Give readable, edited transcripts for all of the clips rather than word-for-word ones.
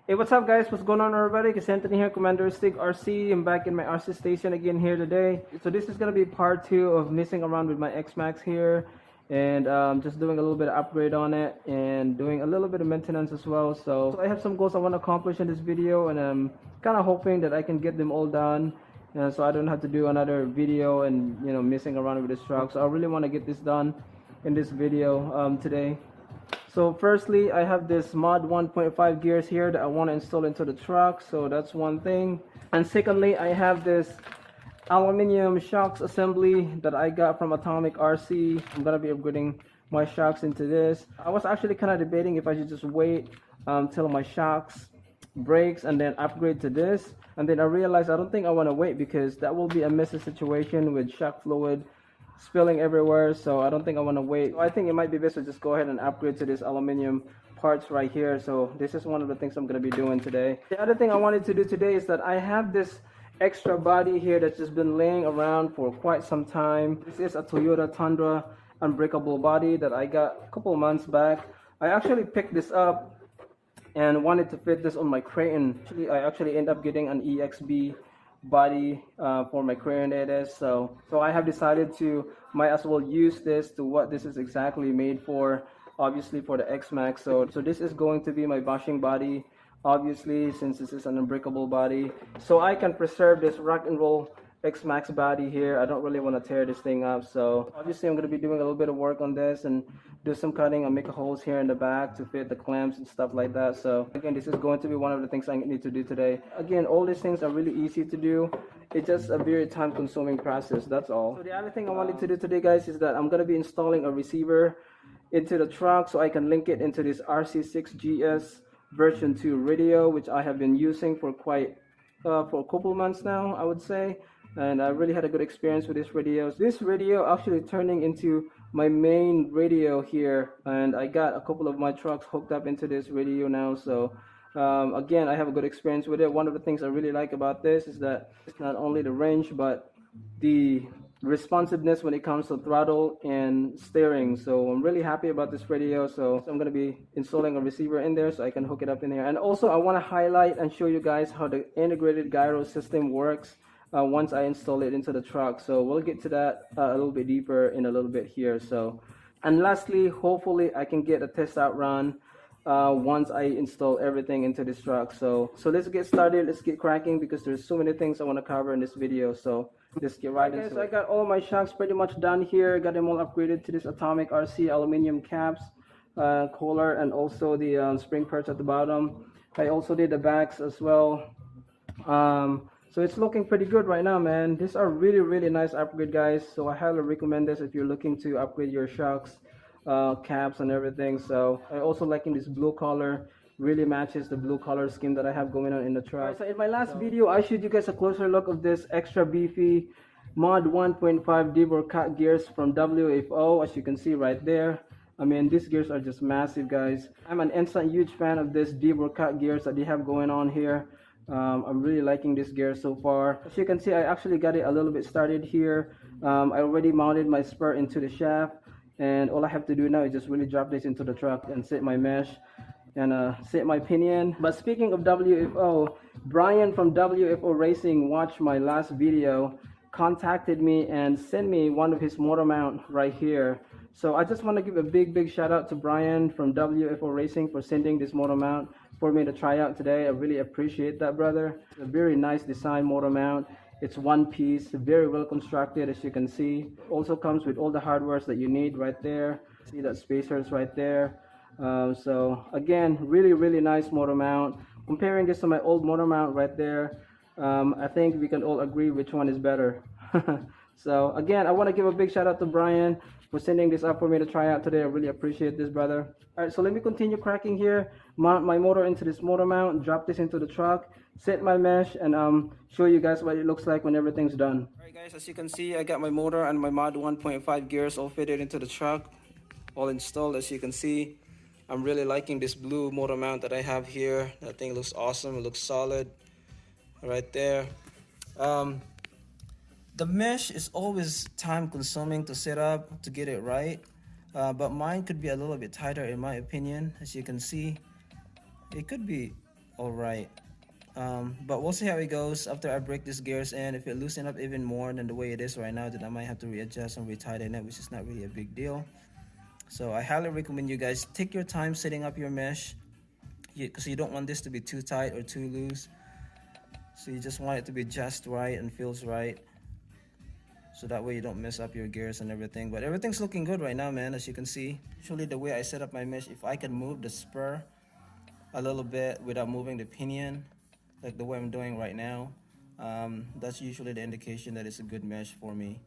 Hey, what's up guys? What's going on everybody? It's Anthony here, Commanderastig RC. I'm back in my RC station again here today. So this is going to be part 2 of messing around with my X-Maxx here. And just doing a little bit of upgrade on it and doing a little bit of maintenance as well. So I have some goals I want to accomplish in this video, and I'm kind of hoping that I can get them all done. So I don't have to do another video and messing around with this truck. So I really want to get this done in this video today. So firstly, I have this mod 1.5 gears here that I want to install into the truck. So that's one thing. And secondly, I have this aluminum shocks assembly that I got from Atomik RC. I'm gonna be upgrading my shocks into this. I was actually kind of debating if I should just wait till my shocks breaks and then upgrade to this. And then I realized I don't think I want to wait, because that will be a messy situation with shock fluid spilling everywhere. So I don't think I want to wait. So I think it might be best to just go ahead and upgrade to this aluminum parts right here. So this is one of the things I'm going to be doing today. The other thing I wanted to do today is that I have this extra body here that's just been laying around for quite some time. This is a Toyota Tundra unbreakable body that I got a couple months back. I actually picked this up and wanted to fit this on my Crayon. I actually end up getting an EXB body for my Crayon it is. So I have decided to might as well use this to what this is exactly made for, obviously for the X-Maxx. So this is going to be my bushing body, obviously, since this is an unbreakable body, so I can preserve this rock and roll X-Maxx body here. I don't really want to tear this thing up. So obviously I'm going to be doing a little bit of work on this and do some cutting and make holes here in the back to fit the clamps and stuff like that. So again, this is going to be one of the things I need to do today. Again, all these things are really easy to do. It's just a very time consuming process, that's all. So the other thing I wanted to do today, guys, is that I'm going to be installing a receiver into the truck so I can link it into this RC6GS version 2 radio, which I have been using for for a couple months now, I would say. And I really had a good experience with this radio. This radio actually turning into my main radio here, and I got a couple of my trucks hooked up into this radio now. So again, I have a good experience with it. One of the things I really like about this is that it's not only the range but the responsiveness when it comes to throttle and steering. So I'm really happy about this radio. So I'm going to be installing a receiver in there so I can hook it up in here. And also I want to highlight and show you guys how the integrated gyro system works once I install it into the truck. So we'll get to that a little bit deeper in a little bit here. So, and lastly, hopefully I can get a test out run once I install everything into this truck. So let's get started. Let's get cracking, because there's so many things I want to cover in this video. So let's get right into it. So I got all my shocks pretty much done here. Got them all upgraded to this Atomik RC aluminum caps, collar, and also the spring perch at the bottom. I also did the backs as well. So it's looking pretty good right now, man. These are really nice upgrade, guys. So I highly recommend this if you're looking to upgrade your shocks, caps and everything. So I also liking this blue color. Really matches the blue color scheme that I have going on in the truck. Right, so in my last video, I showed you guys a closer look of this extra beefy mod 1.5 Deburr cut gears from WFO, as you can see right there. I mean, these gears are just massive, guys. I'm an instant huge fan of this Deburr cut gears that they have going on here. I'm really liking this gear so far. As you can see, I actually got it a little bit started here. I already mounted my spur into the shaft, and all I have to do now is just really drop this into the truck and set my mesh and set my pinion. But speaking of WFO, Brian from WFO Racing watched my last video, contacted me and sent me one of his motor mount right here. So I just want to give a big shout out to Brian from WFO Racing for sending this motor mount for me to try out today. I really appreciate that, brother. It's a very nice design motor mount. It's one piece, very well constructed, as you can see. Also comes with all the hardwares that you need right there. See that spacers right there. So again, really nice motor mount. Comparing this to my old motor mount right there, I think we can all agree which one is better. So again, I want to give a big shout out to Brian for sending this up for me to try out today. I really appreciate this, brother. All right, so let me continue cracking here. Mount my motor into this motor mount, drop this into the truck, set my mesh, and show you guys what it looks like when everything's done. All right, guys, as you can see, I got my motor and my mod 1.5 gears all fitted into the truck, all installed. As you can see, I'm really liking this blue motor mount that I have here. That thing looks awesome. It looks solid right there. The mesh is always time consuming to set up to get it right, but mine could be a little bit tighter in my opinion. As you can see, it could be all right. But we'll see how it goes after I break these gears in. If it loosen up even more than the way it is right now, then I might have to readjust and retighten it, which is not really a big deal. So I highly recommend you guys take your time setting up your mesh, because you don't want this to be too tight or too loose. So you just want it to be just right and feels right, so that way you don't mess up your gears and everything. But everything's looking good right now, man, as you can see. Usually the way I set up my mesh, if I can move the spur a little bit without moving the pinion, like the way I'm doing right now, that's usually the indication that it's a good mesh for me.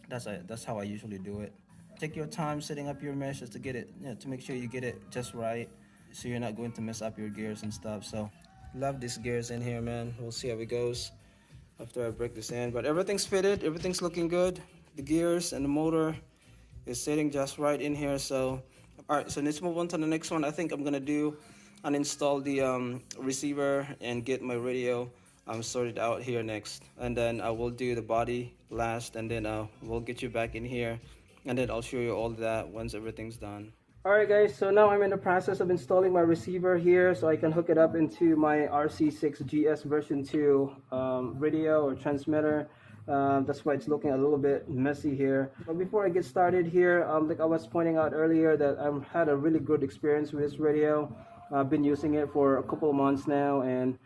That's how I usually do it. Take your time setting up your mesh just to get it, to make sure you get it just right, so you're not going to mess up your gears and stuff. So love these gears in here, man. We'll see how it goes after I break this in. But everything's fitted, everything's looking good. The gears and the motor is sitting just right in here. So all right, so let's move on to the next one. I think I'm gonna do uninstall the receiver and get my radio sorted out here next, and then I will do the body last, and then we'll get you back in here, and then I'll show you all that once everything's done. Alright guys, so now I'm in the process of installing my receiver here so I can hook it up into my RC6GS version 2 radio or transmitter. That's why it's looking a little bit messy here. But before I get started here, like I was pointing out earlier, that I've had a really good experience with this radio. I've been using it for a couple of months now, and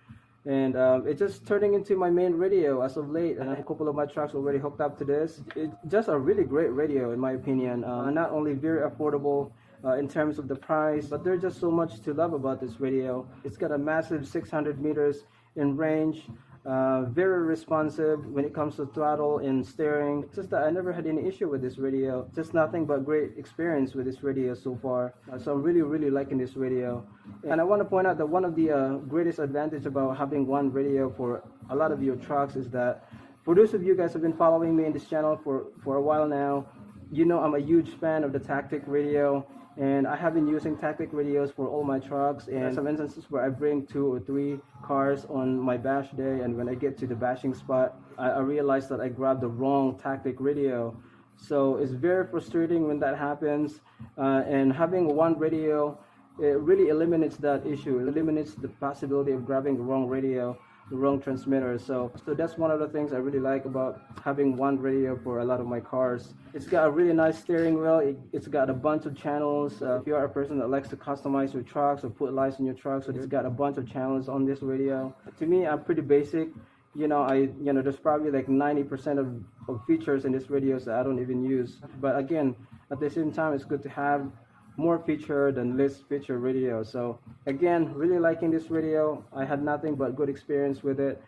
it's just turning into my main radio as of late, and a couple of my trucks already hooked up to this. It's just a really great radio in my opinion. Not only very affordable in terms of the price, but there's just so much to love about this radio. It's got a massive 600 meters in range, very responsive when it comes to throttle and steering. It's just that I never had any issue with this radio. Just nothing but great experience with this radio so far. So I'm really liking this radio. And I want to point out that one of the greatest advantage about having one radio for a lot of your trucks is that, for those of you guys who have been following me in this channel for a while now, you know I'm a huge fan of the Tactic radio. And I have been using Tactic radios for all my trucks, and some instances where I bring 2 or 3 cars on my bash day, and when I get to the bashing spot, I realize that I grabbed the wrong Tactic radio. So it's very frustrating when that happens, and having one radio, it really eliminates that issue. It eliminates the possibility of grabbing the wrong radio, the wrong transmitter. So that's one of the things I really like about having one radio for a lot of my cars. It's got a really nice steering wheel. It's got a bunch of channels. If you are a person that likes to customize your trucks or put lights in your trucks, so it's got a bunch of channels on this radio. To me, I'm pretty basic. There's probably like 90% of features in this radio that I don't even use. But again, at the same time, it's good to have more feature than less feature radio. So again, really liking this radio. I had nothing but good experience with it.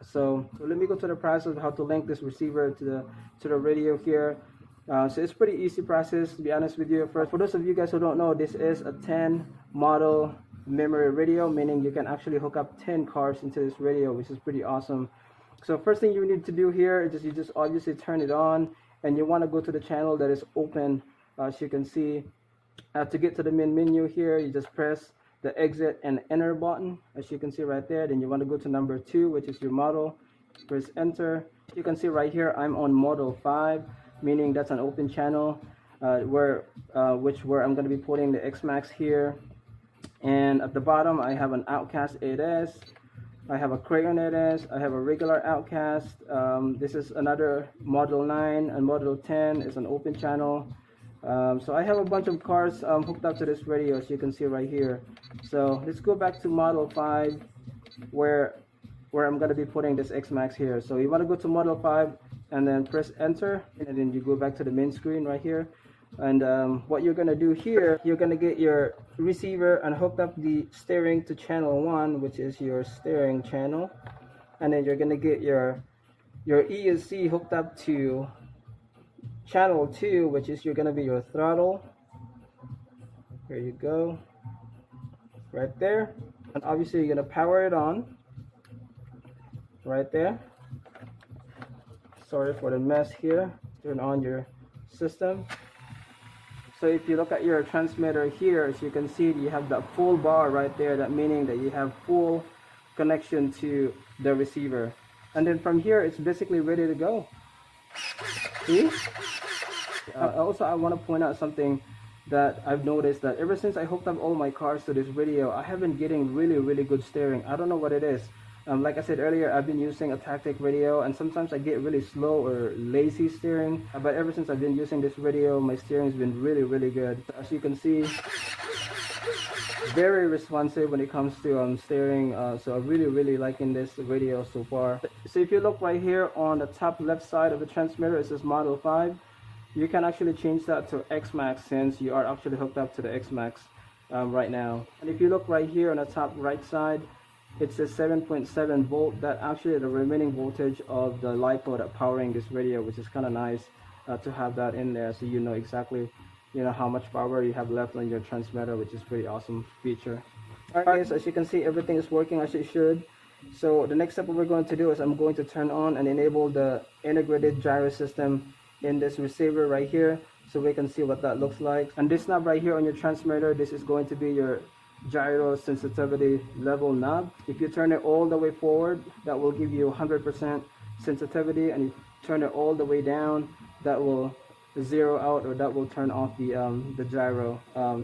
So let me go to the process of how to link this receiver to the radio here. So it's pretty easy process, to be honest with you. First, for those of you guys who don't know, this is a 10 model memory radio, meaning you can actually hook up 10 cars into this radio, which is pretty awesome. So first thing you need to do here is you just obviously turn it on, and you want to go to the channel that is open, as you can see. To get to the main menu here, you just press the exit and enter button, as you can see right there. Then you want to go to number 2, which is your model. Press enter. You can see right here I'm on model 5, meaning that's an open channel, where I'm going to be putting the X-Maxx here. And at the bottom I have an Outcast 8S, I have a Crayon 8S, I have a regular Outcast. This is another model 9, and model 10 is an open channel. So I have a bunch of cars hooked up to this radio, as you can see right here. So let's go back to model 5, where I'm going to be putting this X-Maxx here. So you want to go to model 5 and then press enter, and then you go back to the main screen right here. And what you're going to do here, you're going to get your receiver and hook up the steering to channel 1, which is your steering channel. And then you're going to get your ESC hooked up to channel 2, which is going to be your throttle. Here you go, right there. And obviously you're going to power it on right there. Sorry for the mess here. Turn on your system. So if you look at your transmitter here, as you can see, you have the full bar right there, that meaning that you have full connection to the receiver. And then from here, it's basically ready to go. See? Also, I want to point out something that I've noticed that ever since I hooked up all my cars to this radio, I have been getting really good steering. I don't know what it is. Like I said earlier, I've been using a tactic radio, and sometimes I get really slow or lazy steering. But ever since I've been using this radio, my steering's been really good. As you can see, very responsive when it comes to steering. So I'm really liking this radio so far. So if you look right here on the top left side of the transmitter, it says Model 5. You can actually change that to X-Maxx since you are actually hooked up to the X-Maxx right now. And if you look right here on the top right side, it says 7.7 volt. That actually the remaining voltage of the LiPo that powering this radio, which is kind of nice to have that in there, so you know exactly how much power you have left on your transmitter, which is pretty awesome feature. Alright guys, as you can see, everything is working as it should. So the next step we're going to do is I'm going to turn on and enable the integrated gyro system in this receiver right here, so we can see what that looks like. And this knob right here on your transmitter, this is going to be your gyro sensitivity level knob. If you turn it all the way forward, that will give you 100% sensitivity, and if you turn it all the way down, that will zero out, or that will turn off the gyro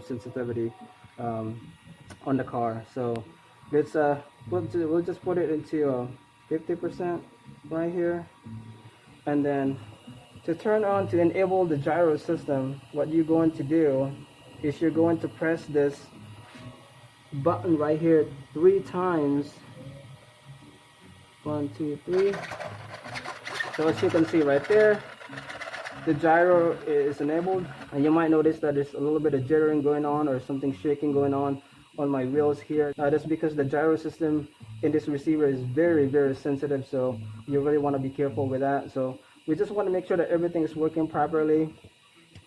sensitivity on the car. So let's we'll just put it into 50% right here, and then to turn on, to enable the gyro system, what you're going to do is you're going to press this button right here 3 times. 1, 2, 3. So as you can see right there, the gyro is enabled, and you might notice that there's a little bit of jittering going on or something shaking going on my wheels here. That's because the gyro system in this receiver is very sensitive, so you really want to be careful with that. So we just want to make sure that everything is working properly.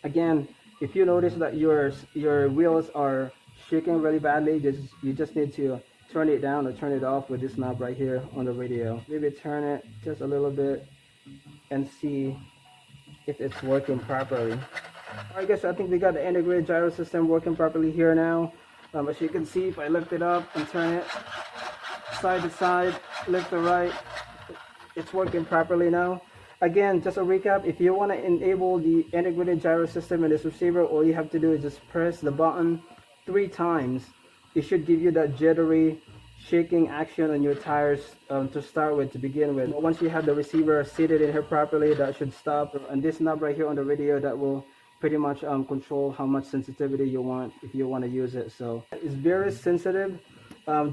Again, if you notice that your wheels are shaking really badly, you just need to turn it down or turn it off with this knob right here on the radio. Maybe turn it just a little bit and see if it's working properly. Alright guys, so I think we got the integrated gyro system working properly here now. As you can see, if I lift it up and turn it side to side, left to right, it's working properly now. Again, just a recap, if you want to enable the integrated gyro system in this receiver, all you have to do is just press the button 3 times. It should give you that jittery shaking action on your tires to start with, to begin with. Once you have the receiver seated in here properly, that should stop. And this knob right here on the radio, that will pretty much control how much sensitivity you want if you want to use it. So it's very sensitive.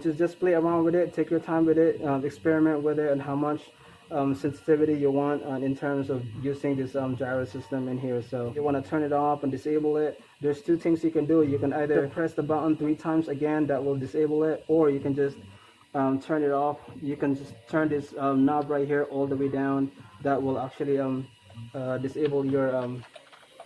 Just play around with it, take your time with it, experiment with it, and how much sensitivity you want in terms of using this gyro system in here. So you want to turn it off and disable it. There's 2 things you can do. You can either press the button 3 times again, that will disable it, or you can just turn it off. You can just turn this knob right here all the way down. That will actually disable your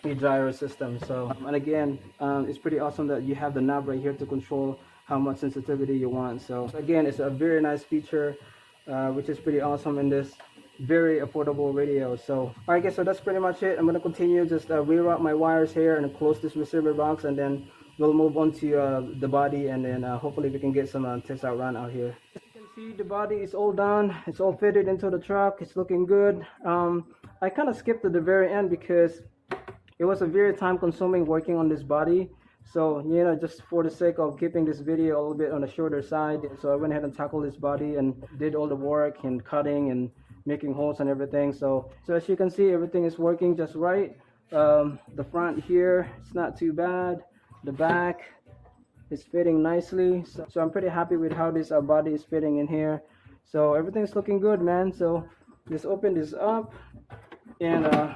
gyro system. So and again, it's pretty awesome that you have the knob right here to control how much sensitivity you want. So again, it's a very nice feature, which is pretty awesome in this very affordable radio. So alright guys, so that's pretty much it. I'm going to continue just reroute my wires here and close this receiver box, and then we'll move on to the body, and then hopefully we can get some test out run out here. As you can see, the body is all done. It's all fitted into the truck. It's looking good. I kind of skipped to the very end because it was a very time consuming working on this body. So, just for the sake of keeping this video a little bit on the shorter side, so I went ahead and tackled this body and did all the work and cutting and making holes and everything. So as you can see, everything is working just right. The front here, it's not too bad. The back is fitting nicely. So I'm pretty happy with how this body is fitting in here. So everything's looking good, man. So just open this up, and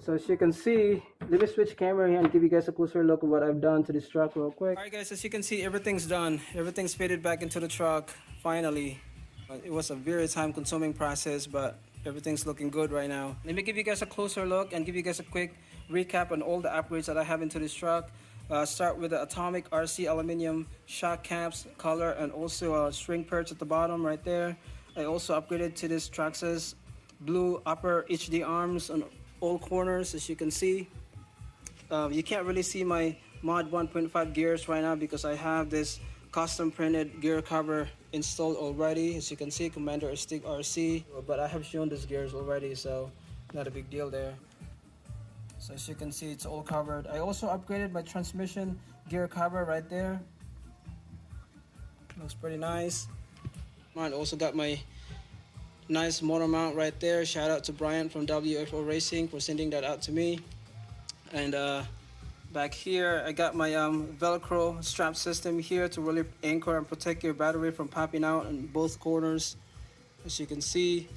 so as you can see, let me switch camera here and give you guys a closer look at what I've done to this truck real quick. Alright guys, as you can see, everything's done. Everything's fitted back into the truck, finally. It was a very time consuming process, but everything's looking good right now. Let me give you guys a closer look and give you guys a quick recap on all the upgrades that I have into this truck. Start with the Atomik RC aluminum shock caps, color, and also a string perch at the bottom right there. I also upgraded to this Traxxas blue upper HD arms on all corners. As you can see, you can't really see my mod 1.5 gears right now because I have this custom printed gear cover installed already. As you can see, Commanderastig RC, but I have shown these gears already, so not a big deal there. So as you can see, it's all covered. I also upgraded my transmission gear cover right there. Looks pretty nice. I also got my nice motor mount right there. Shout out to Brian from WFO Racing for sending that out to me. And back here I got my Velcro strap system here to really anchor and protect your battery from popping out in both corners. As you can see,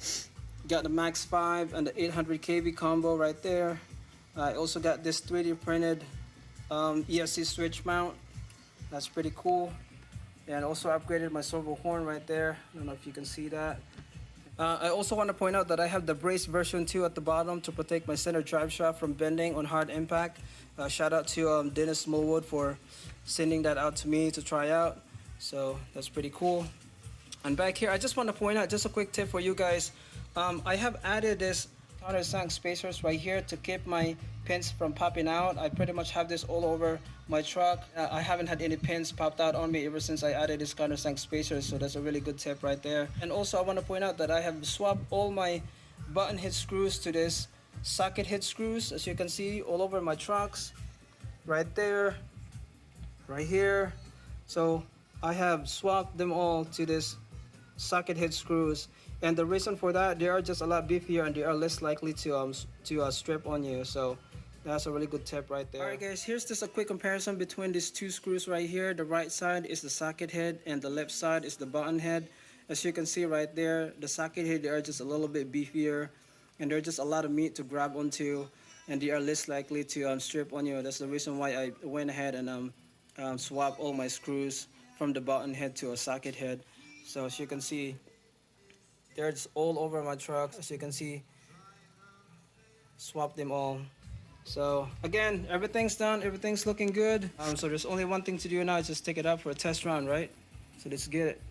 got the Max 5 and the 800 kV combo right there. I also got this 3D printed ESC switch mount. That's pretty cool. And also upgraded my servo horn right there. I don't know if you can see that. I also want to point out that I have the brace version 2 at the bottom to protect my center drive shaft from bending on hard impact. Shout out to Dennis Smallwood for sending that out to me to try out. So that's pretty cool. And back here, I just want to point out just a quick tip for you guys. I have added this countersunk spacers right here to keep my pins from popping out. I pretty much have this all over my truck. I haven't had any pins popped out on me ever since I added this countersunk spacers, so that's a really good tip right there. And also I want to point out that I have swapped all my button head screws to this socket head screws, as you can see all over my trucks, right there, right here. So I have swapped them all to this socket head screws, and the reason for that, they are just a lot beefier and they are less likely to strip on you. So that's a really good tip right there. Alright guys, here's just a quick comparison between these two screws right here. The right side is the socket head and the left side is the button head. As you can see right there, the socket head, they are just a little bit beefier and they're just a lot of meat to grab onto, and they are less likely to strip on you. That's the reason why I went ahead and swapped all my screws from the button head to a socket head. So as you can see, they're just all over my truck. As you can see, swap them all. So again, everything's done, everything's looking good. So there's only one thing to do now, is just take it out for a test run, right? So let's get it.